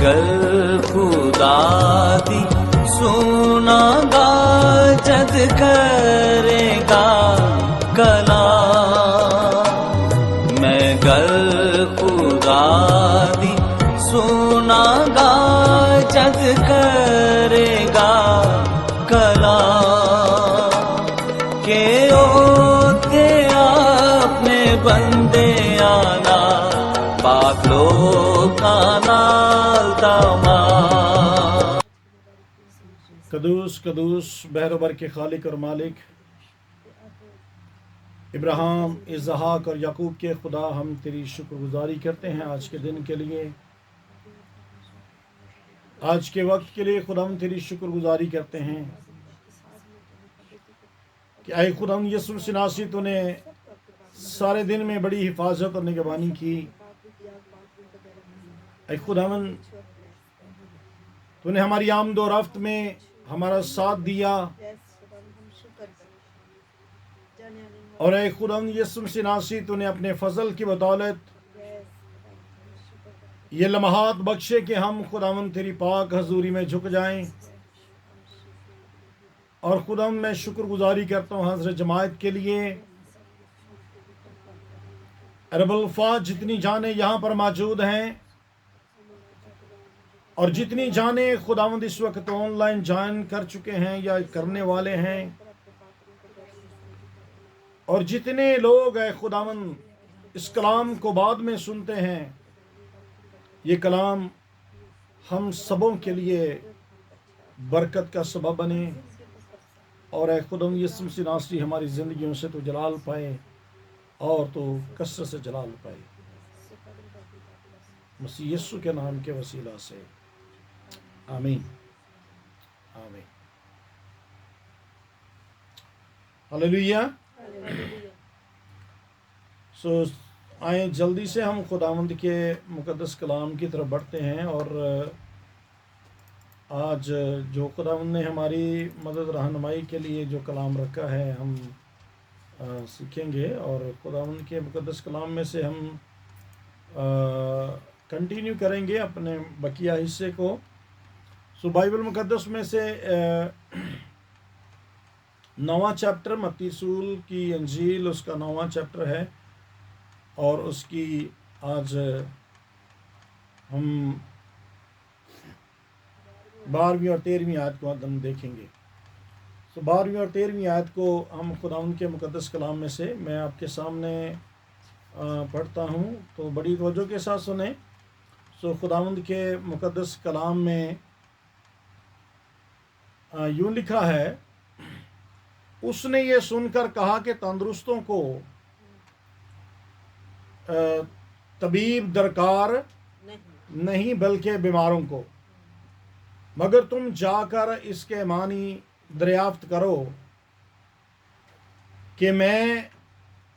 گر خدا دی سونا گا جد کرے گا کلام، میں گر خدا دی سونا گا جد کرے گا کلام، کہ اوتے اپنے بندے آنا پاک لوکاں نال تمام۔ قدوس قدوس بحر و بر کے خالق اور مالک، ابراہیم، اسحاق اور یعقوب کے خدا، ہم تیری شکر گزاری کرتے ہیں آج کے دن کے لیے، آج کے وقت کے لیے خدا ہم تیری شکر گزاری کرتے ہیں کہ اے خدا یسوع مسیح ناصری تو نے سارے دن میں بڑی حفاظت اور نگہبانی کی۔ اے خداوند تو نے ہماری آمد و رفت میں ہمارا ساتھ دیا، اور اے خداوند یسوع مسیح ناصری تو نے اپنے فضل کی بدولت یہ لمحات بخشے کہ ہم خداوند تیری پاک حضوری میں جھک جائیں۔ اور خداوند میں شکر گزاری کرتا ہوں حضرت جماعت کے لیے، رب الفاظ جتنی جانیں یہاں پر موجود ہیں، اور جتنی جانیں خداوند اس وقت آن لائن جوائن کر چکے ہیں یا کرنے والے ہیں، اور جتنے لوگ اے خداوند اس کلام کو بعد میں سنتے ہیں، یہ کلام ہم سبوں کے لیے برکت کا سبب بنے، اور اے خداوند یسوع مسیح ناصری ہماری زندگیوں سے تو جلال پائے اور تو کثرت سے جلال پائے، مسیح یسوع کے نام کے وسیلہ سے آمین آمین۔ ہلیلویہ۔ سو آئیں جلدی سے ہم خداوند کے مقدس کلام کی طرف بڑھتے ہیں، اور آج جو خداوند نے ہماری مدد رہنمائی کے لیے جو کلام رکھا ہے ہم سیکھیں گے، اور خداوند کے مقدس کلام میں سے ہم کنٹینیو کریں گے اپنے بقیہ حصے کو۔ سو بائبل مقدس میں سے 9واں چیپٹر متی رسول کی انجیل، اس کا 9واں چیپٹر ہے، اور اس کی آج ہم 12ویں اور 13ویں آیت کو ہم دیکھیں گے۔ سو 12ویں اور 13ویں آیت کو ہم خداوند کے مقدس کلام میں سے میں آپ کے سامنے پڑھتا ہوں، تو بڑی توجہ کے ساتھ سنیں۔ سو خداوند کے مقدس کلام میں یوں لکھا ہے، اس نے یہ سن کر کہا کہ تندرستوں کو طبیب درکار نہیں بلکہ بیماروں کو، مگر تم جا کر اس کے معنی دریافت کرو کہ میں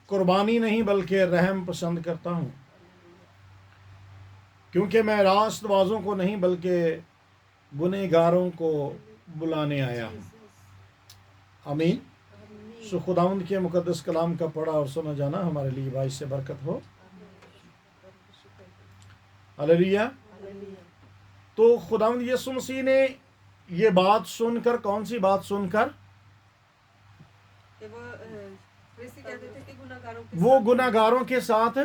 قربانی نہیں بلکہ رحم پسند کرتا ہوں، کیونکہ میں راست بازوں کو نہیں بلکہ گنہگاروں کو بلانے آیا ہوں۔ آمین۔ سو خداوند کے مقدس کلام کا پڑھا اور سنا جانا ہمارے لیے باعث سے برکت ہو۔ ہلیلویہ۔ تو خداوند یسوع مسیح نے یہ بات سن کر، کون سی بات سن کر؟ وہ گناہ گاروں کے ساتھ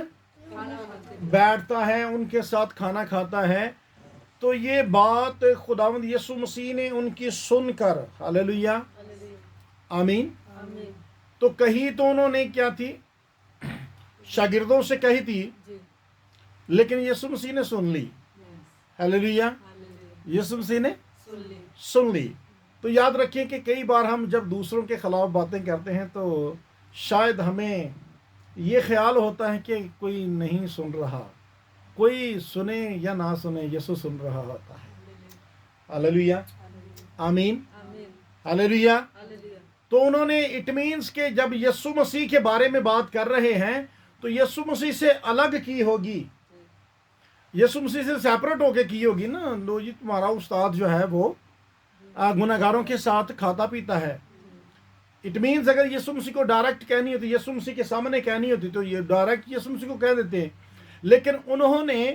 بیٹھتا ہے، ان کے ساتھ کھانا کھاتا ہے۔ تو یہ بات خداوند یسوع مسیح نے ان کی سن کر، ہلیلویہ، آمین، تو کہی تو انہوں نے کیا تھی؟ شاگردوں سے کہی تھی، لیکن یسوع مسیح نے سن لی۔ ہلیلویہ، یسوع مسیح نے سن لی۔ تو یاد رکھیں کہ کئی بار ہم جب دوسروں کے خلاف باتیں کرتے ہیں تو شاید ہمیں یہ خیال ہوتا ہے کہ کوئی نہیں سن رہا، کوئی سنے یا نہ سنے، یسوع سن رہا ہوتا ہے۔ ہلیلویہ، آمین، ہلیلویہ۔ تو انہوں نے اٹ مینس کہ جب یسوع مسیح کے بارے میں بات کر رہے ہیں تو یسوع مسیح سے الگ کی ہوگی، یسوع مسیح سے سیپریٹ ہو کے کی ہوگی نا۔ لو جی، تمہارا استاد جو ہے وہ گناہ گاروں کے ساتھ کھاتا پیتا ہے۔ اٹ مینس اگر یسوع مسیح کو ڈائریکٹ کہنی ہوتی، یسوع مسیح کے سامنے کہنی ہوتی، تو یہ ڈائریکٹ یسوع مسیح کو کہہ دیتے ہیں، لیکن انہوں نے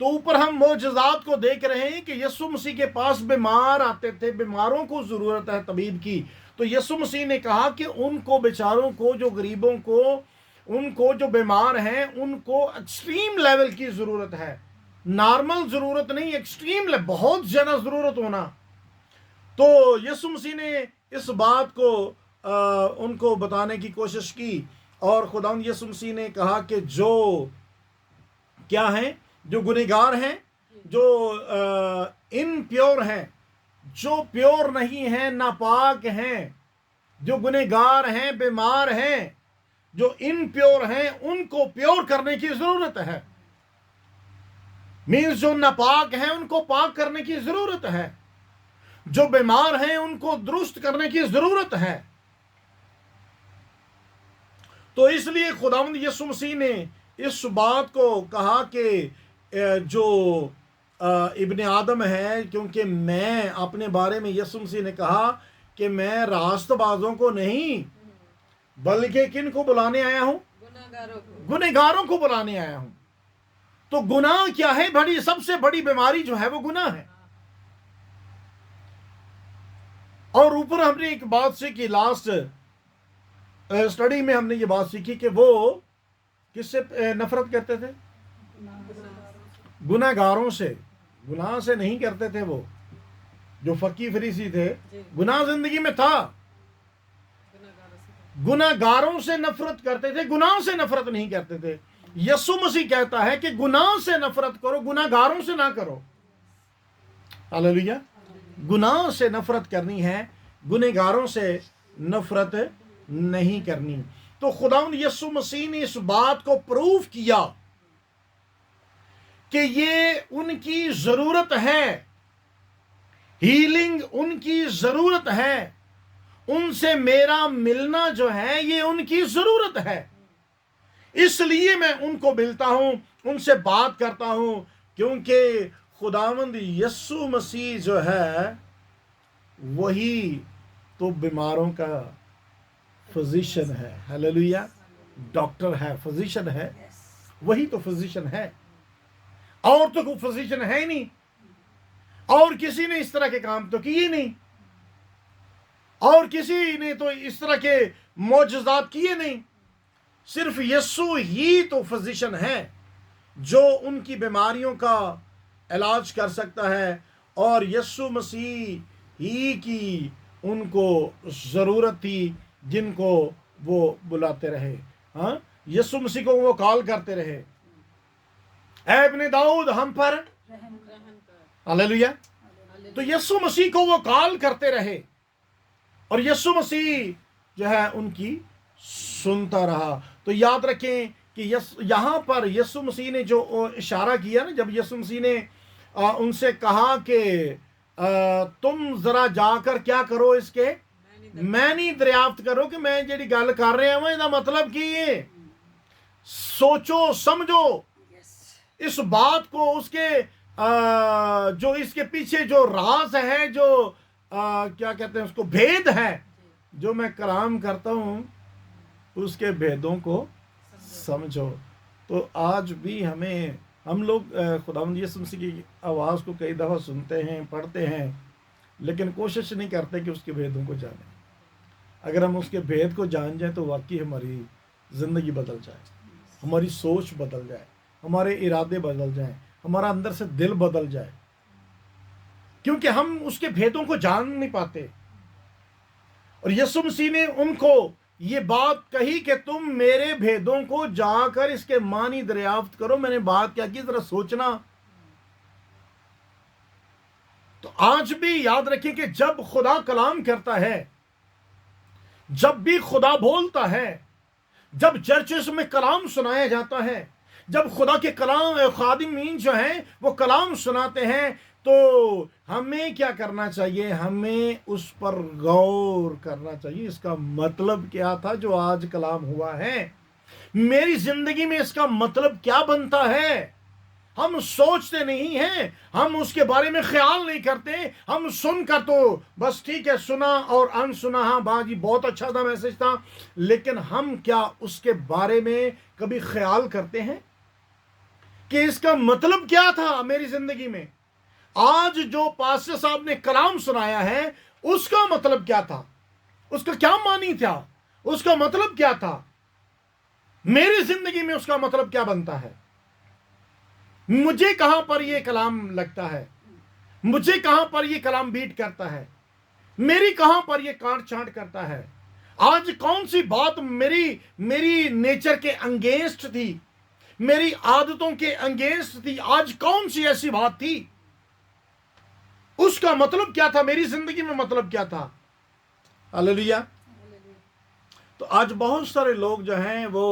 تو اوپر ہم معجزات کو دیکھ رہے ہیں کہ یسوع مسیح کے پاس بیمار آتے تھے، بیماروں کو ضرورت ہے طبیب کی، تو یسوع مسیح نے کہا کہ ان کو بیچاروں کو، جو غریبوں کو، ان کو جو بیمار ہیں، ان کو ایکسٹریم لیول کی ضرورت ہے، نارمل ضرورت نہیں، ایکسٹریم لیول، بہت زیادہ ضرورت ہونا۔ تو یسوع مسیح نے اس بات کو ان کو بتانے کی کوشش کی، اور خداوند یسوع مسیح نے کہا کہ جو کیا ہیں، جو گنہگار ہیں، جو امپیور ہیں، جو پیور نہیں ہیں، ناپاک ہیں، جو گنہگار ہیں، بیمار ہیں، جو امپیور ہیں، ان کو پیور کرنے کی ضرورت ہے۔ مینز جو ناپاک ہیں ان کو پاک کرنے کی ضرورت ہے، جو بیمار ہیں ان کو درست کرنے کی ضرورت ہے۔ تو اس لیے خداوند یسوع مسیح نے اس بات کو کہا کہ جو ابن آدم ہے، کیونکہ میں اپنے بارے میں یسوع مسیح نے کہا کہ میں راست بازوں کو نہیں بلکہ کن کو بلانے آیا ہوں؟ گنہگاروں کو بلانے آیا ہوں۔ تو گناہ کیا ہے؟ سب سے بڑی بیماری جو ہے وہ گناہ ہے۔ اور اوپر ہم نے ایک بات سیکھی، لاسٹ اسٹڈی میں ہم نے یہ بات سیکھی کہ وہ کس سے نفرت کرتے تھے؟ گناہ گاروں سے۔ گناہ سے نہیں کرتے تھے وہ جو فقی فریسی تھے، گناہ زندگی میں تھا، گناہ گاروں سے نفرت کرتے تھے، گناہ سے نفرت نہیں کرتے تھے۔ یسوع مسیح کہتا ہے کہ گناہ سے نفرت کرو، گناہ گاروں سے نہ کرو۔ ہاللیلویہ۔ گناہ سے نفرت کرنی ہے، گناہ گاروں سے نفرت نہیں کرنی۔ تو خداوند یسوع مسیح نے اس بات کو پروف کیا کہ یہ ان کی ضرورت ہے، ہیلنگ ان کی ضرورت ہے، ان سے میرا ملنا جو ہے یہ ان کی ضرورت ہے، اس لیے میں ان کو ملتا ہوں، ان سے بات کرتا ہوں، کیونکہ خداوند یسوع مسیح جو ہے وہی تو بیماروں کا فزیشن ہے۔ ہاللیلویہ۔ ڈاکٹر ہے، فزیشن ہے، وہی تو فزیشن ہے، اور تو کوئی فزیشن ہے ہی نہیں، اور کسی نے اس طرح کے کام تو کیے نہیں، اور کسی نے تو اس طرح کے معجزات کیے نہیں، صرف یسوع ہی تو فزیشن ہے جو ان کی بیماریوں کا علاج کر سکتا ہے، اور یسوع مسیح ہی کی ان کو ضرورت تھی جن کو وہ بلاتے رہے۔ ہاں، یسوع مسیح کو وہ کال کرتے رہے، اے ابن داؤد ہم پر ہاللیلویہ۔ تو یسوع مسیح کو وہ کال کرتے رہے، اور یسوع مسیح جو ہے ان کی سنتا رہا۔ تو یاد رکھیں کہ یہاں پر یسوع مسیح نے جو اشارہ کیا نا، جب یسوع مسیح نے ان سے کہا کہ تم ذرا جا کر کیا کرو، اس کے میں نہیں دریافت کرو کہ میں جیڑی گل کر رہا ہوں یہ مطلب کی ہے، سوچو سمجھو اس بات کو، اس کے جو اس کے پیچھے جو راز ہے، جو کیا کہتے ہیں اس کو، بھید ہے، جو میں کلام کرتا ہوں اس کے بھیدوں کو سمجھو۔ تو آج بھی ہم لوگ خداوند یسوع مسیح کی آواز کو کئی دفعہ سنتے ہیں، پڑھتے ہیں، لیکن کوشش نہیں کرتے کہ اس کے بھیدوں کو جانیں۔ اگر ہم اس کے بھید کو جان جائیں تو واقعی ہماری زندگی بدل جائے، ہماری سوچ بدل جائے، ہمارے ارادے بدل جائیں، ہمارا اندر سے دل بدل جائے، کیونکہ ہم اس کے بھیدوں کو جان نہیں پاتے۔ اور یسوع مسیح نے ان کو یہ بات کہی کہ تم میرے بھیدوں کو جا کر اس کے معنی دریافت کرو۔ میں نے بات کیا کی، ذرا سوچنا۔ تو آج بھی یاد رکھیں کہ جب خدا کلام کرتا ہے، جب بھی خدا بولتا ہے، جب چرچز میں کلام سنایا جاتا ہے، جب خدا کے کلام خادمین جو ہیں وہ کلام سناتے ہیں، تو ہمیں کیا کرنا چاہیے؟ ہمیں اس پر غور کرنا چاہیے۔ اس کا مطلب کیا تھا جو آج کلام ہوا ہے؟ میری زندگی میں اس کا مطلب کیا بنتا ہے؟ ہم سوچتے نہیں ہیں، ہم اس کے بارے میں خیال نہیں کرتے، ہم سن کر تو بس ٹھیک ہے، سنا اور ان سنا، ہاں باجی بہت اچھا تھا، میسج تھا، لیکن ہم کیا اس کے بارے میں کبھی خیال کرتے ہیں کہ اس کا مطلب کیا تھا میری زندگی میں. آج جو پاسٹر صاحب نے کلام سنایا ہے اس کا مطلب کیا تھا, اس کا کیا معنی تھا, اس کا مطلب کیا تھا, میری زندگی میں اس کا مطلب کیا بنتا ہے. مجھے کہاں پر یہ کلام لگتا ہے, مجھے کہاں پر یہ کلام بیٹ کرتا ہے, میری کہاں پر یہ کانٹ چھانٹ کرتا ہے. آج کون سی بات میری نیچر کے انگینسٹ تھی, میری عادتوں کے انگینسٹ تھی, آج کون سی ایسی بات تھی, اس کا مطلب کیا تھا, میری زندگی میں مطلب کیا تھا. ہاللیلویا. تو آج بہت سارے لوگ جو ہیں وہ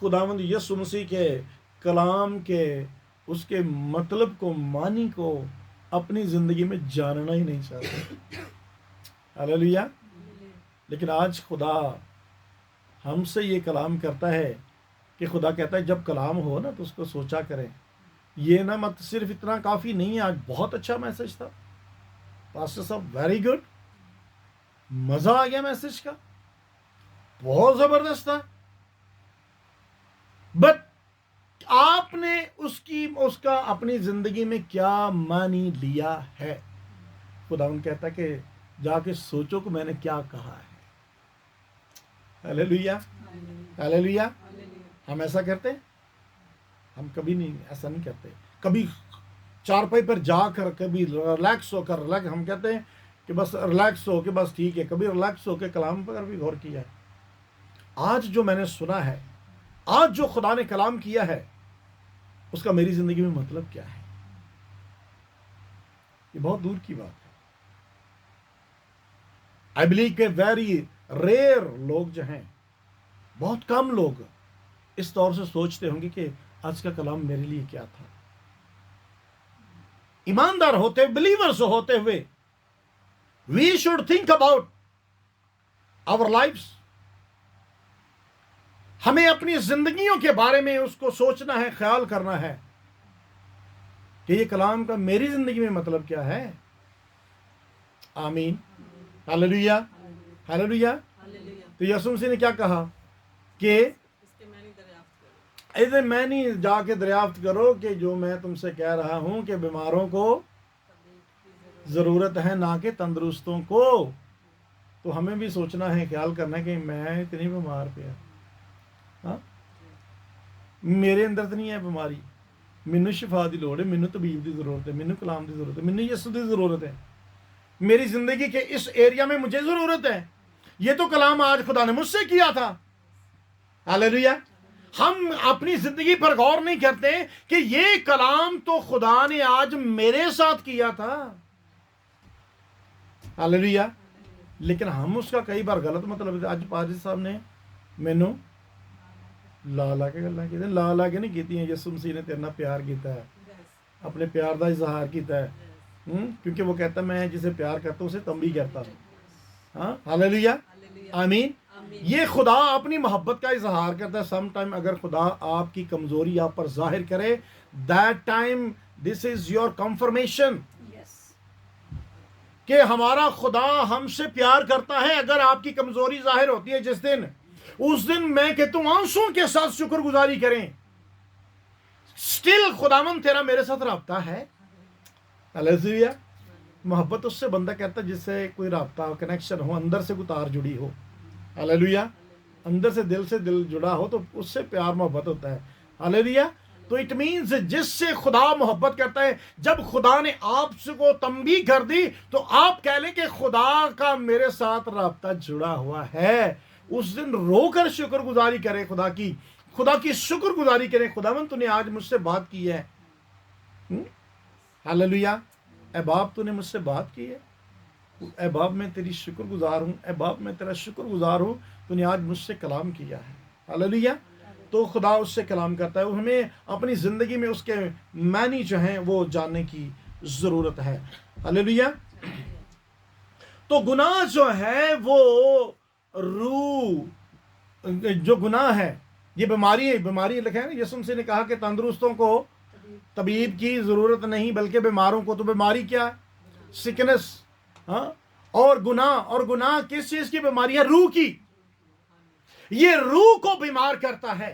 خداوند یسوع مسیح کے کلام کے اس کے مطلب کو, معنی کو اپنی زندگی میں جاننا ہی نہیں چاہتے. ہاللیلویا. لیکن آج خدا ہم سے یہ کلام کرتا ہے کہ خدا کہتا ہے جب کلام ہو نا تو اس کو سوچا کریں. یہ نہ مت صرف اتنا کافی نہیں ہے. آج بہت اچھا میسج تھا پاسٹر صاحب, ویری گڈ, مزہ آ گیا میسج کا, بہت زبردست تھا. بٹ آپ نے اس کا اپنی زندگی میں کیا معنی لیا ہے. خدا ان کہتا ہے کہ جا کے سوچو کہ میں نے کیا کہا ہے. ہاللیلویا, ہاللیلویا. ہم ایسا کرتے ہیں؟ ہم کبھی نہیں, ایسا نہیں کرتے. کبھی چارپائی پر جا کر, کبھی ریلیکس ہو کر, ہم کہتے ہیں کہ بس ریلیکس ہو کے بس ٹھیک ہے. کبھی ریلیکس ہو کے کلام پر بھی غور کیا ہے. آج جو میں نے سنا ہے, آج جو خدا نے کلام کیا ہے, اس کا میری زندگی میں مطلب کیا ہے. یہ بہت دور کی بات ہے. آئی بلیو کہ ویری ریئر لوگ جو ہیں, بہت کم لوگ اس طور سے سوچتے ہوں گے کہ آج کا کلام میرے لیے کیا تھا. ایماندار ہوتے, بلیورز ہوتے ہوئے, we should think about our lives. ہمیں اپنی زندگیوں کے بارے میں اس کو سوچنا ہے, خیال کرنا ہے کہ یہ کلام کا میری زندگی میں مطلب کیا ہے. آمین. ہاللیلویا, ہاللیلویا. تو یسوع مسیح نے کیا کہا کہ ایسے میں نہیں جا کے دریافت کرو کہ جو میں تم سے کہہ رہا ہوں کہ بیماروں کو ضرورت ہے نہ کہ تندرستوں کو. تو ہمیں بھی سوچنا ہے, خیال کرنا ہے کہ میں اتنی بیمار پیا, ہاں میرے اندر تو نہیں ہے بیماری, مینوں شفا دی لوڑ ہے, مینوں طبیب دی ضرورت ہے, مینوں کلام دی ضرورت ہے, مینوں یسوع دی ضرورت ہے. میری زندگی کے اس ایریا میں مجھے ضرورت ہے. یہ تو کلام آج خدا نے مجھ سے کیا تھا. ہاللیلویا. ہم اپنی زندگی پر غور نہیں کرتے کہ یہ کلام تو خدا نے آج میرے ساتھ کیا تھا. ہاللیلویا. لیکن ہم اس کا کئی بار غلط مطلب, اج پادری صاحب نے مینوں لا کے گلاں کی, لا کے نہیں کیتی ہیں. یسوع مسیح نے تیرے نال پیار کیتا ہے, اپنے پیار دا اظہار کیتا ہے, کیونکہ وہ کہتا ہے میں جسے پیار کرتا ہوں اسے تنبیہ کرتا ہوں. ہاں, ہاللیلویا, آمین. یہ خدا اپنی محبت کا اظہار کرتا ہے. سم ٹائم اگر خدا آپ کی کمزوری آپ پر ظاہر کرے, that time this is your confirmation کہ ہمارا خدا ہم سے پیار کرتا ہے. اگر آپ کی کمزوری ظاہر ہوتی ہے جس دن, اس دن میں کہتا ہوں آنسوں کے ساتھ شکر گزاری کریں. سٹل خداوند تیرا میرے ساتھ رابطہ ہے. ہاللیلویا. محبت اس سے بندہ کہتا ہے جس سے کوئی رابطہ ہو, کنیکشن ہو, اندر سے کوئی تار جڑی ہو. ہاللیلویا. اندر سے دل جڑا ہو تو اس سے پیار محبت ہوتا ہے. ہاللیلویا. تو اٹ مینز جس سے خدا محبت کرتا ہے, جب خدا نے آپ سے کو تنبیہ کر دی تو آپ کہہ لیں کہ خدا کا میرے ساتھ رابطہ جڑا ہوا ہے. اس دن رو کر شکر گزاری کریں, خدا کی شکر گزاری کریں. خداوند تو نے آج مجھ سے بات کی ہے. ہاللیلویا. اے باپ تو نے مجھ سے بات کی ہے. اے باپ میں تیری شکر گزار ہوں. اے باپ میں تیرا شکر گزار ہوں, تو نے آج مجھ سے کلام کیا ہے. ہاللیلویا. تو خدا اس سے کلام کرتا ہے. ہمیں اپنی زندگی میں اس کے معنی جو ہیں وہ جاننے کی ضرورت ہے. ہاللیلویا. تو گناہ جو ہے وہ روح, جو گناہ ہے یہ بیماری لکھا ہے نا. یسوع مسیح نے کہا کہ تندرستوں کو طبیب کی ضرورت نہیں بلکہ بیماروں کو. تو بیماری کیا ہے؟ سکنس. ہاں. اور گناہ کس چیز کی بیماری ہے؟ روح کی. یہ روح کو بیمار کرتا ہے.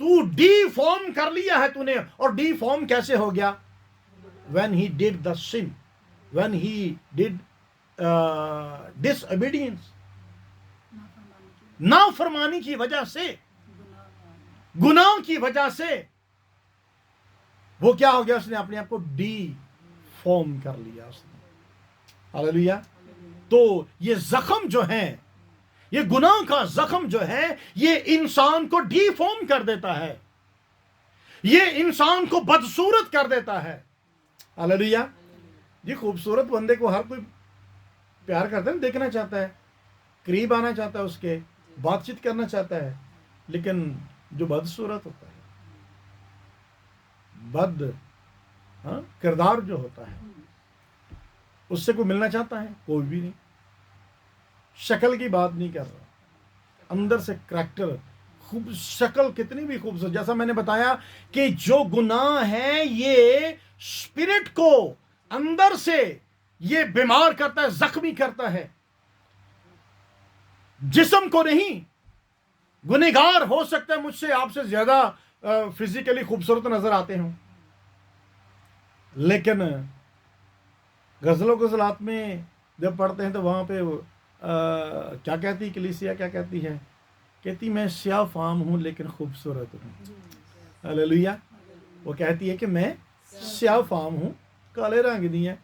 تو ڈی فارم کر لیا ہے تو نے. اور ڈی فارم کیسے ہو گیا؟ when he did the sin, when he did disobedience, نافرمانی کی وجہ سے، گناہ کی وجہ سے وہ کیا ہو گیا؟ اس نے اپنے آپ کو ڈی فارم کر لیا اس نے. ہاللیلویا. تو یہ زخم جو ہے، یہ گناہ کا زخم جو ہے، یہ انسان کو ڈی فارم کر دیتا ہے، یہ انسان کو بدصورت کر دیتا ہے. ہاللیلویا. جی خوبصورت بندے کو ہر کوئی پیار کرتا ہے، دیکھنا چاہتا ہے، قریب آنا چاہتا ہے، اس کے بات چیت کرنا چاہتا ہے. لیکن جو بدصورت ہوتا ہے، بد کردار جو ہوتا ہے، اس سے کوئی ملنا چاہتا ہے؟ کوئی بھی نہیں. شکل کی بات نہیں کر رہا، اندر سے کریکٹر. شکل کتنی بھی خوبصورت، جیسا میں نے بتایا کہ جو گناہ ہے یہ اسپرٹ کو اندر سے یہ بیمار کرتا ہے، زخمی کرتا ہے، جسم کو نہیں. گنہگار ہو سکتا ہے مجھ سے آپ سے زیادہ فزیکلی خوبصورت نظر آتے ہوں، لیکن غزل و غزلات میں جب پڑھتے ہیں تو وہاں پہ کیا کہتی کلیسیا، کیا کہتی ہے؟ کہتی میں سیاہ فام ہوں لیکن خوبصورت ہوں. ہاللیلویا. وہ کہتی ہے کہ میں سیاہ فام ہوں، کالے رنگ دی ہیں،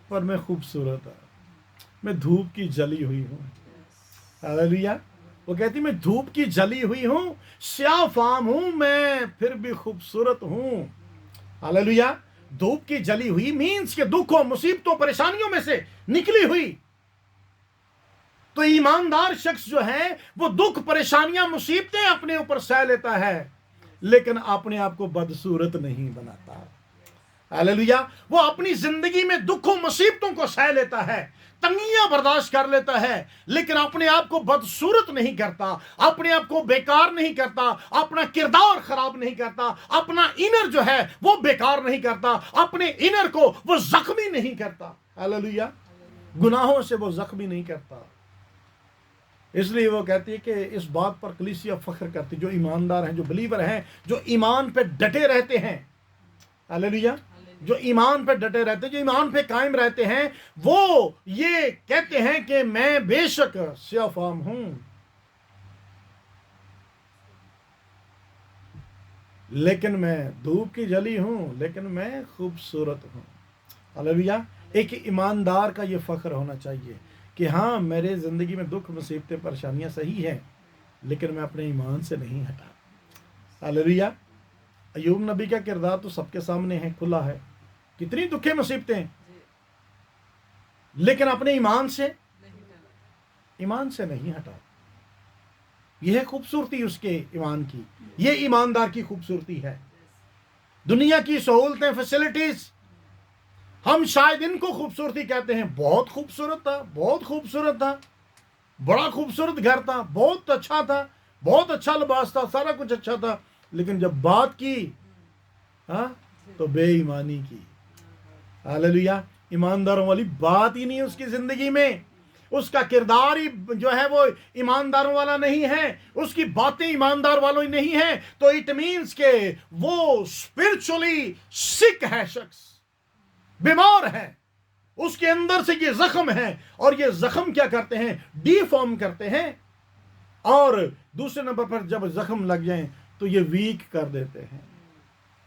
پر میں خوبصورت ہوں، میں دھوپ کی جلی ہوئی ہوں. ہاللیلویا. وہ کہتی میں دھوپ کی جلی ہوئی ہوں، سیاہ فام ہوں، میں پھر بھی خوبصورت ہوں. ہاللیلویا. دھوپ کی جلی ہوئی مینس کہ دکھوں، مصیبتوں، پریشانیوں میں سے نکلی ہوئی. تو ایماندار شخص جو ہے وہ دکھ، پریشانیاں، مصیبتیں اپنے اوپر سہ لیتا ہے، لیکن اپنے آپ کو بدصورت نہیں بناتا. ہاللیلویا. وہ اپنی زندگی میں دکھوں، مصیبتوں کو سہ لیتا ہے، تنگیاں برداشت کر لیتا ہے، لیکن اپنے آپ کو بدصورت نہیں کرتا، اپنے آپ کو بیکار نہیں کرتا، اپنا کردار خراب نہیں کرتا، اپنا انر جو ہے وہ بیکار نہیں کرتا، اپنے انر کو وہ زخمی نہیں کرتا. ہاللیلویا. گناہوں سے وہ زخمی نہیں کرتا. اس لیے وہ کہتی ہے کہ اس بات پر کلیسیا فخر کرتی، جو ایماندار ہیں، جو بلیور ہیں، جو ایمان پہ ڈٹے رہتے ہیں. ہاللیلویا. جو ایمان پہ ڈٹے رہتے ہیں، جو ایمان پہ قائم رہتے ہیں، وہ یہ کہتے ہیں کہ میں بے شک سیاہ فام ہوں، لیکن میں دھوپ کی جلی ہوں، لیکن میں خوبصورت ہوں. ہاللیلویا. ایک ایماندار کا یہ فخر ہونا چاہیے کہ ہاں میرے زندگی میں دکھ، مصیبتیں، پریشانیاں صحیح ہیں، لیکن میں اپنے ایمان سے نہیں ہٹا. ہاللیلویا. ایوب نبی کا کردار تو سب کے سامنے ہے، کھلا ہے، کتنی دکھیں، مصیبتیں، لیکن اپنے ایمان سے نہیں ہٹا. یہ ہے خوبصورتی اس کے ایمان کی، یہ ایماندار کی خوبصورتی ہے. دنیا کی سہولتیں، فیسلٹیز، ہم شاید ان کو خوبصورتی کہتے ہیں. بہت خوبصورت تھا، بہت خوبصورت تھا، بڑا خوبصورت گھر تھا، بہت اچھا تھا، بہت اچھا لباس تھا، سارا کچھ اچھا تھا، لیکن جب بات کی تو بے ایمانی کی. ہاللیلویا. ایمانداروں والی بات ہی نہیں اس کی زندگی میں، اس کا کردار ہی جو ہے وہ ایمانداروں والا نہیں ہے، اس کی باتیں ایماندار والوں ہی نہیں ہیں. تو اٹ مینس کہ وہ اسپرچولی سک ہے، شخص بیمار ہے، اس کے اندر سے یہ زخم ہے، اور یہ زخم کیا کرتے ہیں؟ ڈی فارم کرتے ہیں. اور دوسرے نمبر پر جب زخم لگ جائیں تو یہ ویک کر دیتے ہیں.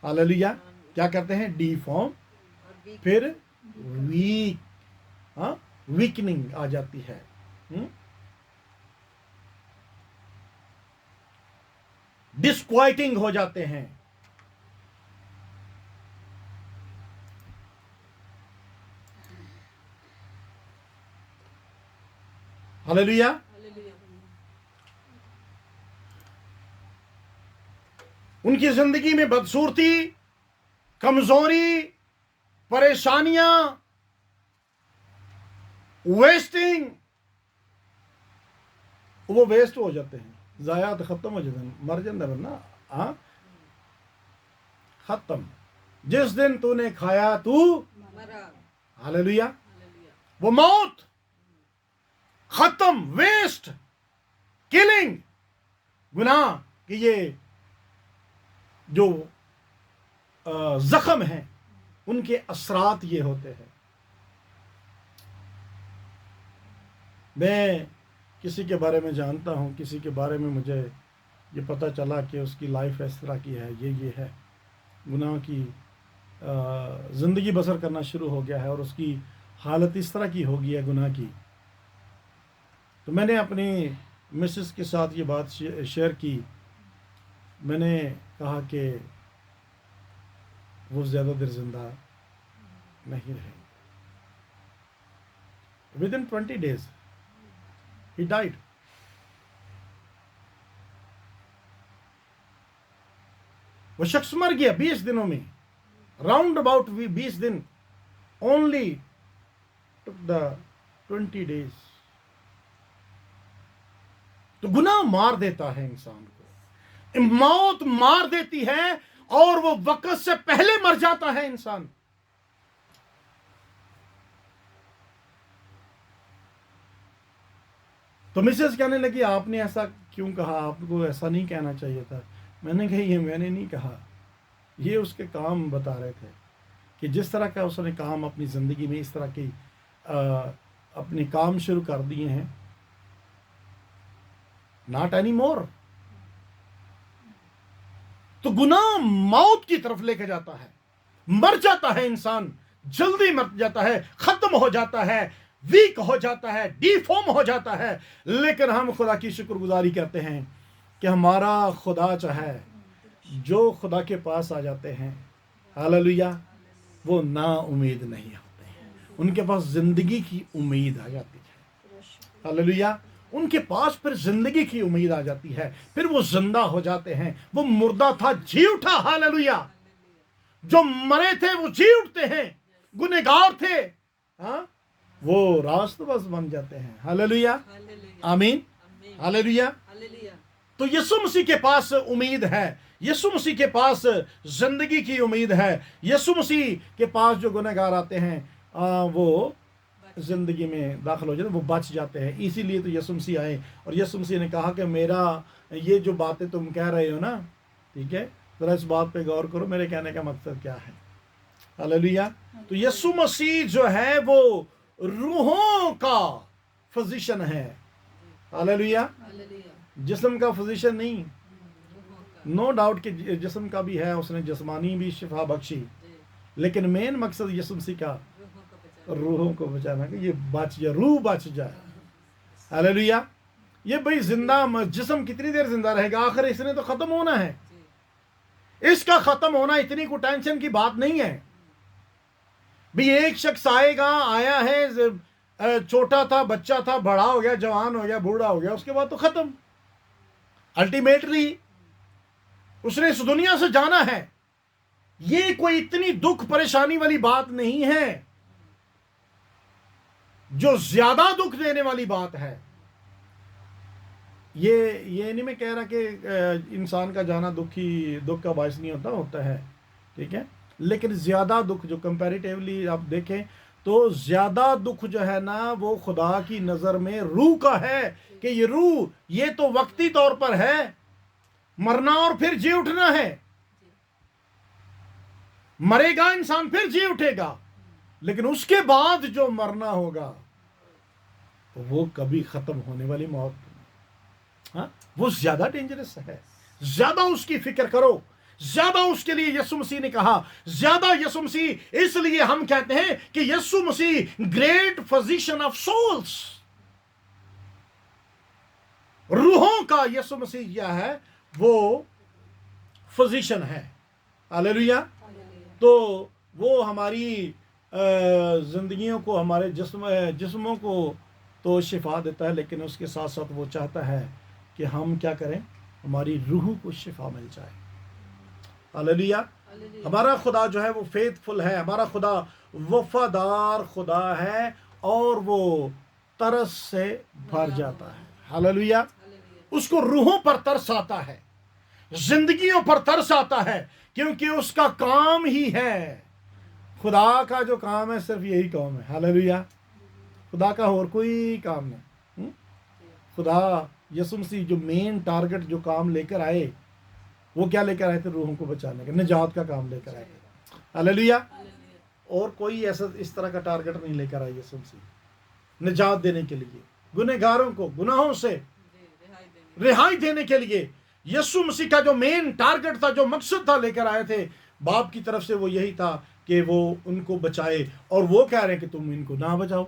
ہاللیلویا. کیا کرتے ہیں؟ ڈی فارم، پھر ویکننگ آ جاتی ہے. ڈسکوائٹنگ ہو جاتے ہیں. ہاللیلویا. ان کی زندگی میں بدصورتی، کمزوری، پریشانیاں، ویسٹنگ، وہ ویسٹ ہو جاتے ہیں، ضائعات ختم ہو جاتے ہیں، مر جاتا ہے نا. ختم. جس دن تو نے کھایا تو ہاللیلویا، وہ موت، ختم، ویسٹ، کلنگ. گناہ کہ یہ جو زخم ہیں ان کے اثرات یہ ہوتے ہیں. میں کسی کے بارے میں جانتا ہوں، کسی کے بارے میں مجھے یہ پتہ چلا کہ اس کی لائف اس طرح کی ہے، یہ ہے، گناہ کی زندگی بسر کرنا شروع ہو گیا ہے اور اس کی حالت اس طرح کی ہو گئی ہے گناہ کی. تو میں نے اپنی مسز کے ساتھ یہ بات شیئر کی. میں نے کہا کہ وہ زیادہ دیر زندہ نہیں رہے. Within 20 days he died. وہ شخص مر گیا 20 دنوں میں. راؤنڈ اباؤٹ 20 دن. only took the 20 days. تو گناہ مار دیتا ہے انسان کو، موت مار دیتی ہے اور وہ وقت سے پہلے مر جاتا ہے انسان. تو مسز کہنے لگی آپ نے ایسا کیوں کہا، آپ کو ایسا نہیں کہنا چاہیے تھا. میں نے کہا یہ میں نے نہیں کہا، یہ اس کے کام بتا رہے تھے کہ جس طرح کا اس نے کام اپنی زندگی میں اس طرح کی اپنے کام شروع کر دیے ہیں. Not any more. تو گناہ موت کی طرف لے کے جاتا ہے، مر جاتا ہے انسان، جلدی مر جاتا ہے، ختم ہو جاتا ہے، ویک ہو جاتا ہے، ڈی فارم ہو جاتا ہے. لیکن ہم خدا کی شکر گزاری کرتے ہیں کہ ہمارا خدا چاہے جو خدا کے پاس آ جاتے ہیں، ہاللویا، وہ نا امید نہیں ہوتے ہیں. ان کے پاس زندگی کی امید آ جاتی ہے. ہاللویا. ان کے پاس پھر زندگی کی امید آ جاتی ہے، پھر وہ زندہ ہو جاتے ہیں. وہ مردہ تھا جی اٹھا. ہاللویا. جو مرے تھے وہ جی اٹھتے ہیں. گنہگار تھے، ہاں، وہ راست باز بن جاتے ہیں. ہاللویا. آمین. ہاللویا. تو یسوع مسیح کے پاس امید ہے. یسوع مسیح کے پاس زندگی کی امید ہے. یسوع مسیح کے پاس جو گنہگار آتے ہیں وہ زندگی میں داخل ہو جاتے ہیں، وہ بچ جاتے ہیں. اسی لیے تو یسوع مسیح آئے اور یسوع مسیح نے کہا کہ میرا یہ جو باتیں تم کہہ رہے ہو نا، ٹھیک ہے، ذرا اس بات پہ غور کرو، میرے کہنے کا مقصد کیا ہے. ہاللویا. تو یسوع مسیح جو ہے وہ روحوں کا فزیشن ہے. ہاللویا. جسم کا فزیشن نہیں. نو ڈاؤٹ کہ جسم کا بھی ہے، اس نے جسمانی بھی شفا بخشی، لیکن مین مقصد یسوع مسیح کا روحوں کو بچانا، کہ یہ بچ جائے، روح بچ جائے. ہاللویا. یہ بھئی زندہ جسم کتنی دیر زندہ رہے گا؟ آخر اس نے تو ختم ہونا ہے. اس کا ختم ہونا اتنی کوئی ٹینشن کی بات نہیں ہے. بھی ایک شخص آئے گا، آیا ہے، چھوٹا تھا، بچہ تھا، بڑا ہو گیا، جوان ہو گیا، بوڑھا ہو گیا، اس کے بعد تو ختم. الٹیمیٹلی اس نے اس دنیا سے جانا ہے. یہ کوئی اتنی دکھ پریشانی والی بات نہیں ہے. جو زیادہ دکھ دینے والی بات ہے، یہ نہیں میں کہہ رہا کہ انسان کا جانا دکھ کا باعث نہیں ہوتا ہے، ٹھیک ہے، لیکن زیادہ دکھ جو کمپیریٹیولی آپ دیکھیں تو زیادہ دکھ جو ہے نا وہ خدا کی نظر میں روح کا ہے. کہ یہ روح یہ تو وقتی طور پر ہے، مرنا اور پھر جی اٹھنا ہے. مرے گا انسان پھر جی اٹھے گا، لیکن اس کے بعد جو مرنا ہوگا وہ کبھی ختم ہونے والی موت، ہاں، وہ زیادہ ڈینجرس ہے. زیادہ اس کی فکر کرو. زیادہ اس کے لیے یسوع مسیح نے کہا. زیادہ یسوع مسیح، اس لیے ہم کہتے ہیں کہ یسوع مسیح گریٹ فزیشن آف سولز. روحوں کا یسوع مسیح کیا ہے؟ وہ فزیشن ہے. ہاللویا. تو وہ ہماری زندگیوں کو، ہمارے جسموں کو تو شفا دیتا ہے، لیکن اس کے ساتھ ساتھ وہ چاہتا ہے کہ ہم کیا کریں؟ ہماری روح کو شفا مل جائے. ہاللویا. ہمارا خدا جو ہے وہ فیتھفل ہے. ہمارا خدا وفادار خدا ہے اور وہ ترس سے بھر جاتا ہے. ہاللویا. اس کو روحوں پر ترس آتا ہے، زندگیوں پر ترس آتا ہے، کیونکہ اس کا کام ہی ہے. خدا کا جو کام ہے صرف یہی کام ہے. ہاللویا. خدا کا اور کوئی کام نہیں. خدا یسوع مسیح جو مین ٹارگٹ جو کام لے کر آئے وہ کیا لے کر آئے تھے؟ روحوں کو بچانے کا، نجات کا کام لے کر آئے تھے۔ ہاللیلویا۔ اور کوئی ایسا اس طرح کا ٹارگٹ نہیں لے کر آئی یسوع مسیح، نجات دینے کے لیے، گنہگاروں کو گناہوں سے رہائی دینے کے لیے۔ یسوع مسیح کا جو مین ٹارگٹ تھا، جو مقصد تھا، لے کر آئے تھے باپ کی طرف سے، وہ یہی تھا کہ وہ ان کو بچائے، اور وہ کہہ رہے ہیں کہ تم ان کو نہ بچاؤ۔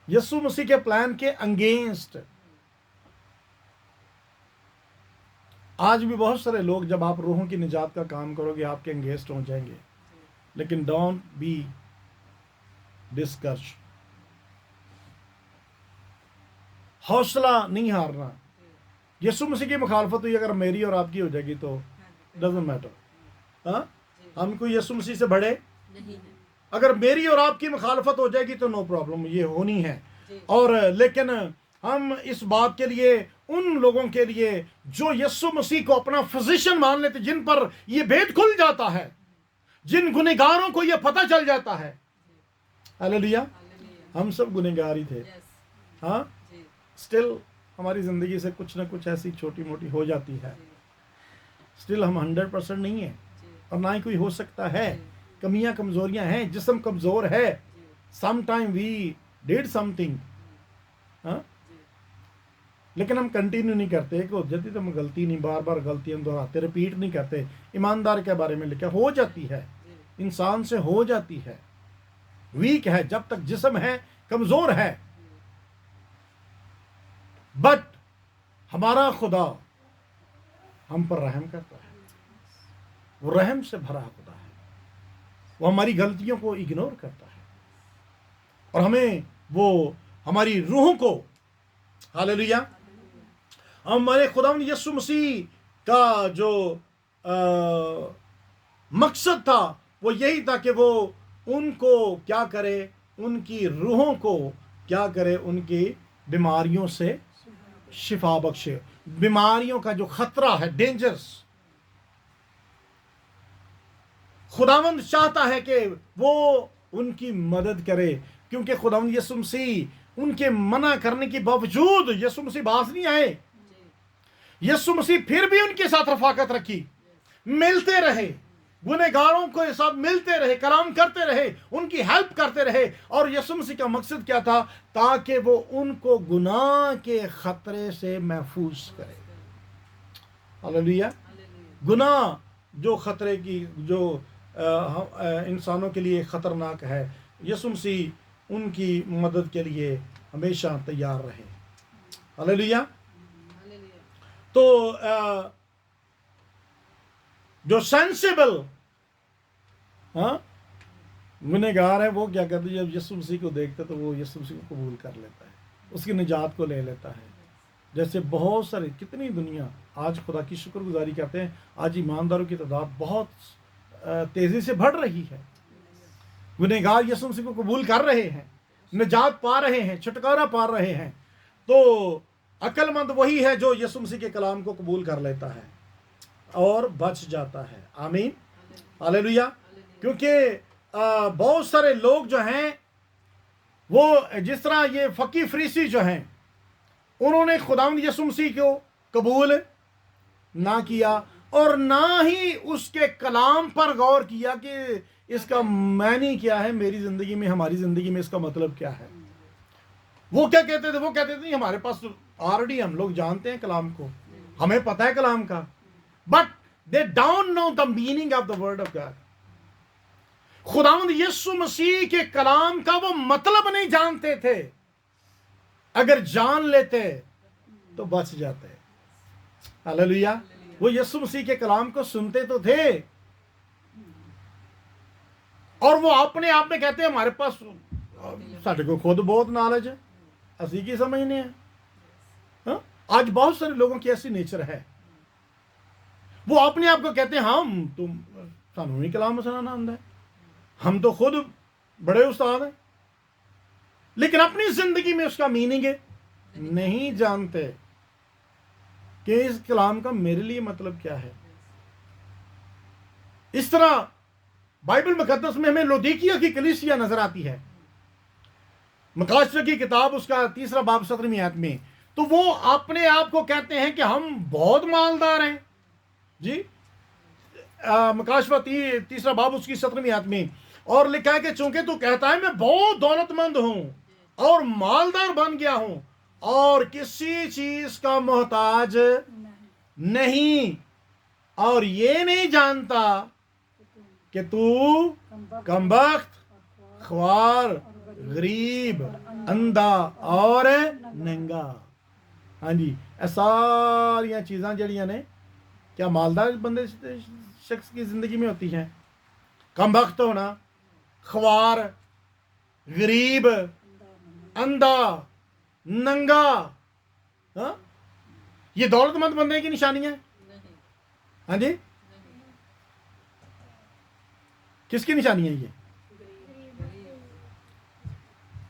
یسوع مسیح کے پلان کے انگینسٹ۔ آج بھی بہت سارے لوگ، جب آپ روحوں کی نجات کا کام کرو گے، آپ کے انگیسٹ ہو جائیں گے، لیکن ڈونٹ بی ڈسکرش، حوصلہ نہیں ہارنا۔ یسوع مسیح کی مخالفت ہوئی، اگر میری اور آپ کی ہو جائے گی تو ڈزنٹ میٹر۔ ہاں، ہم کوئی یسوع مسیح سے بڑے نہیں ہے۔ اگر میری اور آپ کی مخالفت ہو جائے گی تو نو پرابلم، یہ ہونی ہے۔ اور لیکن ہم اس بات کے لیے، ان لوگوں کے لیے جو یسوع مسیح کو اپنا فزیشن مان لیتے، جن پر یہ بھید کھل جاتا ہے، جن گنہگاروں کو یہ پتہ چل جاتا ہے، ہاللیلویا، ہم سب گنہگار ہی تھے۔ ہاں، سٹل ہماری زندگی سے کچھ نہ کچھ ایسی چھوٹی موٹی ہو جاتی ہے، سٹل ہم 100% نہیں ہیں، اور نہ ہی کوئی ہو سکتا ہے۔ کمیاں کمزوریاں ہیں، جسم کمزور ہے، sometime we did something, ہاں، لیکن ہم کنٹینیو نہیں کرتے کہ ہو جاتی تو ہم غلطی نہیں، بار بار غلطیاں دہراتے، ریپیٹ نہیں کرتے۔ ایماندار کے بارے میں لکھا ہو جاتی ہے، انسان سے ہو جاتی ہے، ویک ہے، جب تک جسم ہے کمزور ہے، بٹ ہمارا خدا ہم پر رحم کرتا ہے، وہ رحم سے بھرا خدا ہے، وہ ہماری غلطیوں کو اگنور کرتا ہے، اور ہمیں وہ ہماری روحوں کو، ہاللیلویا، ہمارے خداوند یسوع مسیح کا جو مقصد تھا وہ یہی تھا کہ وہ ان کو کیا کرے، ان کی روحوں کو کیا کرے، ان کی بیماریوں سے شفا بخشے، بیماریوں کا جو خطرہ ہے، ڈینجرز، خداوند چاہتا ہے کہ وہ ان کی مدد کرے، کیونکہ خداوند یسوع مسیح ان کے منع کرنے کے باوجود یسوع مسیح باز نہیں آئے، یسوع مسیح پھر بھی ان کے ساتھ رفاقت رکھی، ملتے رہے، گنہگاروں کے ساتھ ملتے رہے، کلام کرتے رہے، ان کی ہیلپ کرتے رہے۔ اور یسوع مسیح کا مقصد کیا تھا؟ تاکہ وہ ان کو گناہ کے خطرے سے محفوظ کرے۔ ہاللیلویا۔ گناہ جو خطرے کی، جو انسانوں کے لیے خطرناک ہے، یسوع مسیح ان کی مدد کے لیے ہمیشہ تیار رہے۔ ہاللیلویا۔ تو جو سینسیبل گنہگار ہے، وہ کیا کرتے ہیں؟ جب یسوع مسیح کو دیکھتا تو وہ یسوع مسیح کو قبول کر لیتا ہے، اس کی نجات کو لے لیتا ہے۔ جیسے بہت سارے، کتنی دنیا آج خدا کی شکر گزاری کرتے ہیں، آج ایمانداروں کی تعداد بہت تیزی سے بڑھ رہی ہے، گنہگار یسوع مسیح کو قبول کر رہے ہیں، نجات پا رہے ہیں، چھٹکارا پا رہے ہیں۔ تو عقل مند وہی ہے جو یسوع مسیح کے کلام کو قبول کر لیتا ہے اور بچ جاتا ہے۔ آمین، ہاللیلویا۔ کیونکہ بہت سارے لوگ جو ہیں، وہ جس طرح یہ فقی فریسی جو ہیں، انہوں نے خداوند یسوع مسیح کو قبول نہ کیا، اور نہ ہی اس کے کلام پر غور کیا کہ اس کا معنی کیا ہے میری زندگی میں، ہماری زندگی میں اس کا مطلب کیا ہے۔ وہ کیا کہتے تھے؟ وہ کہتے تھے ہمارے پاس آلریڈی ہم لوگ جانتے ہیں کلام کو، ہمیں پتہ ہے کلام کا، but they don't know the meaning of the word of God. خداوند یسوع مسیح کے کلام کا وہ مطلب نہیں جانتے تھے، اگر جان لیتے تو بچ جاتے۔ ہاللیلویا۔ وہ یسوع مسیح کے کلام کو سنتے تو تھے، اور وہ اپنے آپ میں کہتے ہیں ہمارے پاس، ساڈے کو خود بہت نالج ہے، اسی کی سمجھنے ہیں۔ آج بہت سارے لوگوں کی ایسی نیچر ہے، وہ اپنے آپ کو کہتے ہیں تم سانو نہیں کلام سنانا آندا ہے، ہم تو خود بڑے استاد ہیں، لیکن اپنی زندگی میں اس کا میننگ نہیں جانتے کہ اس کلام کا میرے لیے مطلب کیا ہے۔ اس طرح بائبل مقدس میں ہمیں لودیکیا کی کلیسیا نظر آتی ہے، مکاشفہ کی کتاب اس کا 3 باب 17 آیت میں، تو وہ اپنے آپ کو کہتے ہیں کہ ہم بہت مالدار ہیں، جی مکاشفہ تیسرا باب اس کی 17ویں آیت میں، اور لکھا ہے کہ چونکہ تو کہتا ہے میں بہت دولت مند ہوں اور مالدار بن گیا ہوں اور کسی چیز کا محتاج نہیں، اور یہ نہیں جانتا کہ تو کمبخت، خوار، غریب، اندھا اور ننگا۔ ہاں جی، اے ساریاں چیزاں جڑیاں نے کیا مالدار بندے شخص کی زندگی میں ہوتی ہیں؟ کم بخت ہونا، خوار، غریب، اندھا، ننگا، ہاں، یہ دولت مند بندے کی نشانی ہے؟ ہاں جی، کس کی نشانی ہے یہ؟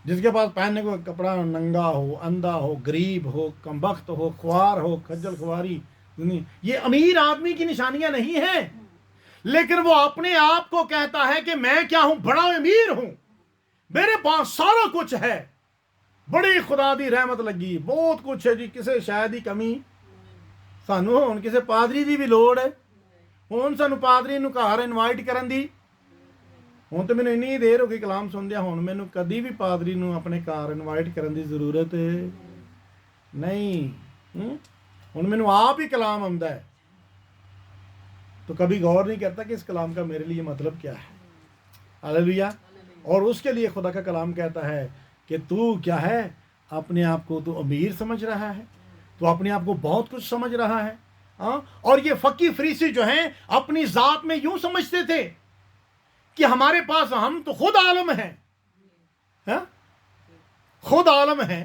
جس کے پاس پہننے کو کپڑا ننگا ہو، اندھا ہو، غریب ہو، کمبخت ہو، خوار ہو، کھجل خواری، یہ امیر آدمی کی نشانیاں نہیں ہیں، لیکن وہ اپنے آپ کو کہتا ہے کہ میں کیا ہوں، بڑا امیر ہوں، میرے پاس سارا کچھ ہے، بڑی خدا دی رحمت لگی، بہت کچھ ہے جی، کسے شاید ہی کمی سانو ہون کسے پادری دی بھی لوڑ ہے، ہون سانو پادری نو گھر انوائٹ کرن دی، ہوں تو مینوں اینی دیر ہو گئی کلام سندیا، ہوں مینوں کدی بھی پادری نو اپنے گھر انوائٹ کرن دی ضرورت نہیں، ہوں مینوں آپ ہی کلام آندا ہے، تو کبھی غور نہیں کرتا کہ اس کلام کا میرے لیے مطلب کیا ہے۔ ہاللیلویا۔ اور اس کے لیے خدا کا کلام کہتا ہے کہ تو کیا ہے، اپنے آپ کو تو امیر سمجھ رہا ہے، تو اپنے آپ کو بہت کچھ سمجھ رہا ہے، ہاں، اور یہ فقی فریسی جو ہیں اپنی ذات میں یوں سمجھتے تھے کہ ہمارے پاس ہم تو خود عالم ہیں، ہاں، خود عالم ہیں،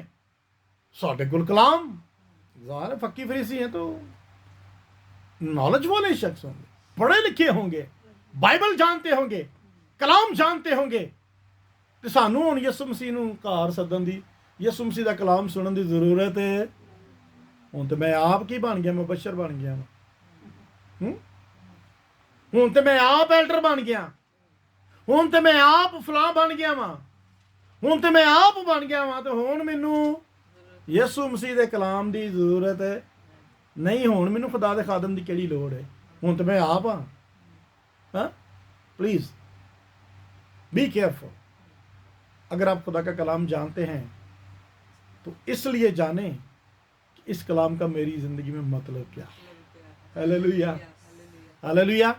ساڈے کول کلام، ظاہر ہے فقی فریسی ہیں تو نالج والے شخص ہوں گے، پڑھے لکھے ہوں گے، بائبل جانتے ہوں گے، کلام جانتے ہوں گے، تو سانو ہن یسوع مسیح نو گھر سدن دی، یسوع مسیح دا کلام سنن دی ضرورت ہے۔ ہن تو میں آپ کی بن گیا، مبشر بن گیا، ہوں تو میں آپ ایلڈر بن گیا، ہوں تو میں آپ فلاں بن گیا وا، ہوں تو میں آپ بن گیا وا، تو ہن مینوں یسوع مسیح دے کلام دی ضرورت ہے نہیں، ہون مینوں خدا دے خادم دی کیڑی لوڑ ہے، ہوں تو میں آپ ہاں۔ پلیز بی کیئرفل، اگر آپ خدا کا کلام جانتے ہیں تو اس لیے جانیں کہ اس کلام کا میری زندگی میں مطلب کیا ہے۔ ہاللیلویا، ہاللیلویا۔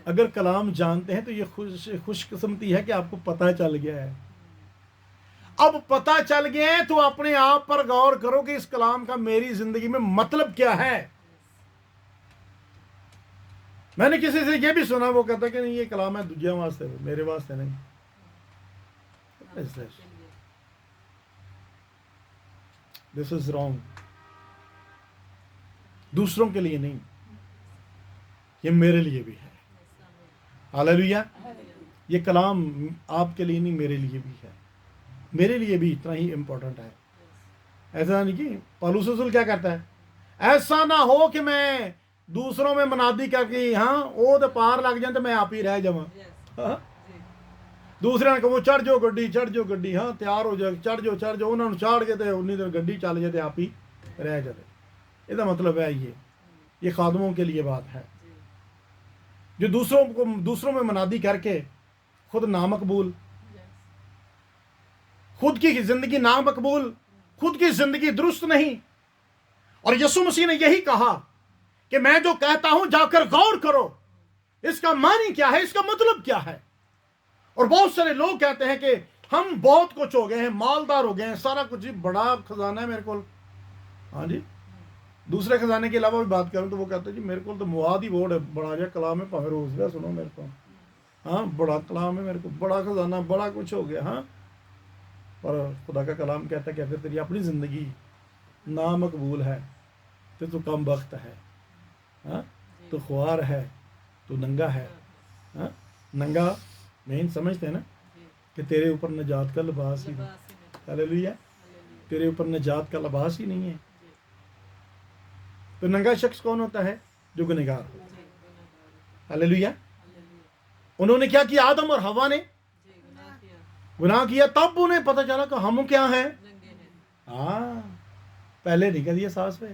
اگر کلام جانتے ہیں تو یہ خوش قسمتی ہے کہ آپ کو پتہ چل گیا ہے۔ اب پتہ چل گیا ہے تو اپنے آپ پر غور کرو کہ اس کلام کا میری زندگی میں مطلب کیا ہے۔ میں نے کسی سے یہ بھی سنا، وہ کہتا کہ نہیں یہ کلام ہے دوجیاں واسطے، میرے واسطے نہیں۔ دس از رانگ، دوسروں کے لیے نہیں، یہ میرے لیے بھی ہے۔ ہاللیلویا۔ یہ کلام آپ کے لیے نہیں، میرے لیے بھی ہے، میرے لیے بھی اتنا ہی امپورٹنٹ ہے۔ ایسا نہیں کہ پالوس رسول کیا کرتا ہے، ایسا نہ ہو کہ میں دوسروں میں منادی کر کے ہاں وہ تو پار لگ جائیں تو میں آپ ہی رہ جاواں، دوسرے نے کہ وہ چڑھ جاؤ گڈی، چڑھ جاؤ گڈی، ہاں تیار ہو جائے، چڑھ جاؤ، انہوں نے چاڑ کے تو انی دیر گڈی چل جائے تو آپ ہی رہ جائے۔ یہ مطلب ہے یہ خادموں کے لیے بات ہے جو دوسروں میں منادی کر کے خود نامقبول، خود کی زندگی نامقبول، خود کی زندگی درست نہیں۔ اور یسوع مسیح نے یہی کہا کہ میں جو کہتا ہوں جا کر غور کرو، اس کا معنی کیا ہے، اس کا مطلب کیا ہے۔ اور بہت سارے لوگ کہتے ہیں کہ ہم بہت کچھ ہو گئے ہیں، مالدار ہو گئے ہیں، سارا کچھ جی بڑا خزانہ ہے میرے کو، ہاں جی، دوسرے خزانے کے علاوہ بھی بات کروں تو وہ کہتے ہیں جی میرے کو تو مواد ہی بورڈ ہے، بڑا جا کلام ہے، پاوے روز کا سنو میرے کو، ہاں بڑا کلام ہے میرے کو، بڑا خزانہ، بڑا کچھ ہو گیا، ہاں۔ اور خدا کا کلام کہتا ہے کہ اگر تیری اپنی زندگی نامقبول ہے تو کم بخت ہے، ہاں، تو خوار ہے، تو ننگا ہے، ہاں، ننگا مین سمجھتے ہیں نا کہ تیرے اوپر نجات کا لباس ہی نہیں، ہاللیلویا، تیرے اوپر نجات کا لباس ہی نہیں ہے۔ تو ننگا شخص کون ہوتا ہے؟ جو گنہگار ہوتا ہے۔ ہاللیلویا۔ انہوں نے کیا کیا؟ آدم اور حوا نے گناہ کیا، تب انہیں پتہ چلا کہ ہم کیا ہیں، ہاں، پہلے نہیں کر دیا ساس پہ،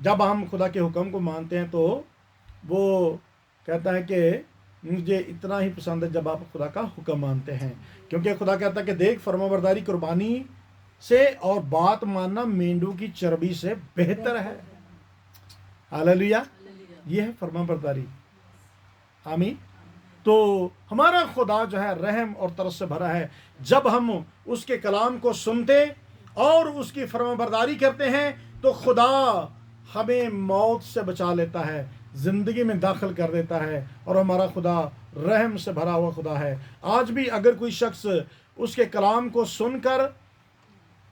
جب ہم خدا کے حکم کو مانتے ہیں تو وہ کہتا ہے کہ مجھے اتنا ہی پسند ہے جب آپ خدا کا حکم مانتے ہیں، کیونکہ خدا کہتا ہے کہ دیکھ فرمانبرداری قربانی سے اور بات ماننا مینڈو کی چربی سے بہتر ہے۔ ہاللیلویہ، یہ ہے فرمانبرداری۔ آمین۔ تو ہمارا خدا جو ہے رحم اور ترس سے بھرا ہے۔ جب ہم اس کے کلام کو سنتے اور اس کی فرمانبرداری کرتے ہیں تو خدا ہمیں موت سے بچا لیتا ہے، زندگی میں داخل کر دیتا ہے، اور ہمارا خدا رحم سے بھرا ہوا خدا ہے۔ آج بھی اگر کوئی شخص اس کے کلام کو سن کر،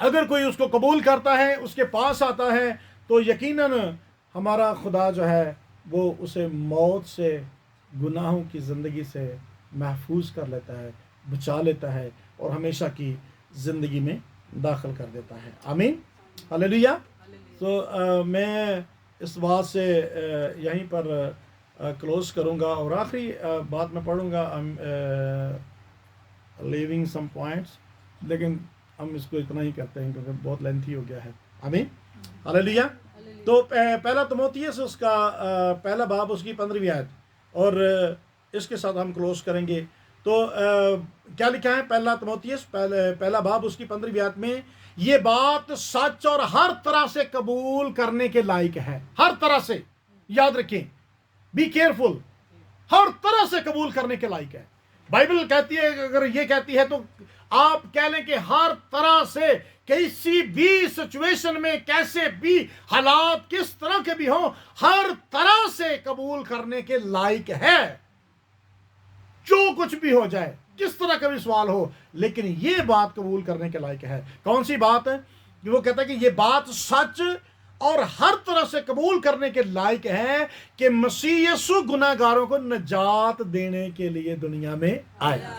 اگر کوئی اس کو قبول کرتا ہے، اس کے پاس آتا ہے، تو یقیناً ہمارا خدا جو ہے وہ اسے موت سے، گناہوں کی زندگی سے محفوظ کر لیتا ہے، بچا لیتا ہے، اور ہمیشہ کی زندگی میں داخل کر دیتا ہے۔ آمین، ہاللیلویہ۔ تو میں اس بات سے یہیں پر کلوز کروں گا، اور آخری بات میں پڑھوں گا، لیونگ سم پوائنٹس، لیکن ہم اس کو اتنا ہی کرتے ہیں کیونکہ بہت لینتھی ہو گیا ہے۔ آمین، ہاللیلویہ۔ تو پہلا تموتھیوس اس کا پہلا باب اس کی 15ویں آیت، اور اس کے ساتھ ہم کلوز کریں گے۔ تو کیا لکھا ہے؟ پہلا تموتھیوس پہلا باب اس کی 15ویں آیت میں، یہ بات سچ اور ہر طرح سے قبول کرنے کے لائق ہے۔ ہر طرح سے، یاد رکھیں، بی کیئرفل، ہر طرح سے قبول کرنے کے لائق ہے۔ بائبل کہتی ہے، اگر یہ کہتی ہے تو آپ کہہ لیں کہ ہر طرح سے، کسی بھی سچویشن میں، کیسے بھی حالات کس طرح کے بھی ہوں، ہر طرح سے قبول کرنے کے لائق ہے۔ جو کچھ بھی ہو جائے، کس طرح کا بھی سوال ہو، لیکن یہ بات قبول کرنے کے لائق ہے۔ کون سی بات ہے؟ وہ کہتا ہے کہ یہ بات سچ اور ہر طرح سے قبول کرنے کے لائق ہے کہ مسیح یسوع گناہ گاروں کو نجات دینے کے لیے دنیا میں آیا۔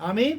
آمین۔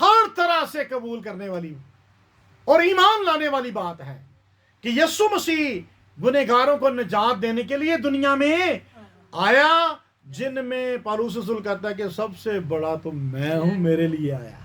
ہر طرح سے قبول کرنے والی اور ایمان لانے والی بات ہے کہ یسوع مسیح گنہگاروں کو نجات دینے کے لیے دنیا میں آیا، جن میں پالوس رسول کہتا ہے کہ سب سے بڑا تو میں ہوں، میرے لیے آیا۔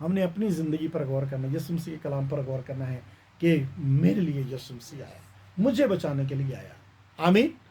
ہم نے اپنی زندگی پر غور کرنا ہے، یسوع مسیح کے کلام پر غور کرنا ہے کہ میرے لیے یسوع مسیح آیا، مجھے بچانے کے لیے آیا۔ آمین،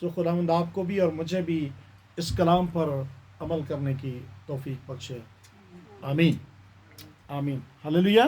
سو خداوند آپ کو بھی اور مجھے بھی اس کلام پر عمل کرنے کی توفیق بخشے۔ آمین، آمین، ہاللیلویہ۔